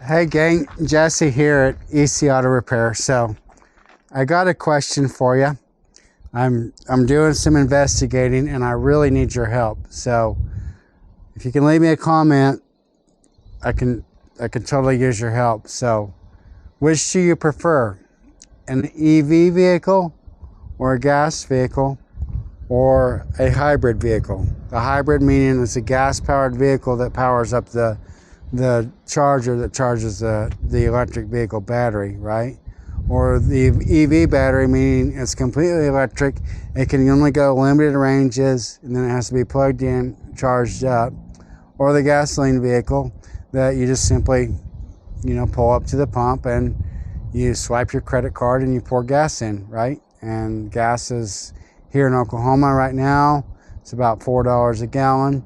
Hey gang, Jesse here at EC Auto Repair. So I got a question for you. I'm doing some investigating and I really need your help. So if you can leave me a comment, I can totally use your help. So which do you prefer? An EV vehicle or a gas vehicle or a hybrid vehicle? The hybrid meaning it's a gas powered vehicle that powers up the charger that charges the electric vehicle battery, right? Or the EV battery meaning it's completely electric. It can only go limited ranges and then it has to be plugged in, charged up. Or the gasoline vehicle that you just simply, pull up to the pump and you swipe your credit card and you pour gas in, right? And gas is here in Oklahoma right now, it's about $4 a gallon.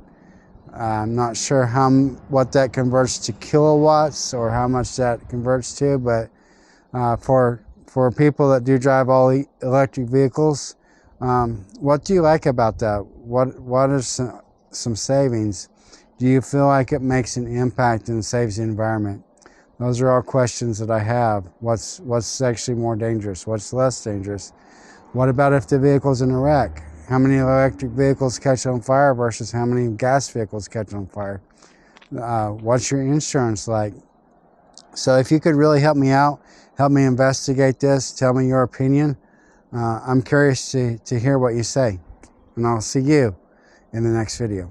I'm not sure what that converts to kilowatts or how much that converts to, but for people that do drive all electric vehicles, what do you like about that? What are some savings? Do you feel like it makes an impact and saves the environment? Those are all questions that I have. What's actually more dangerous? What's less dangerous? What about if the vehicle's in a wreck? How many electric vehicles catch on fire versus how many gas vehicles catch on fire? What's your insurance like? So if you could really help me out, help me investigate this, tell me your opinion. I'm curious to hear what you say. And I'll see you in the next video.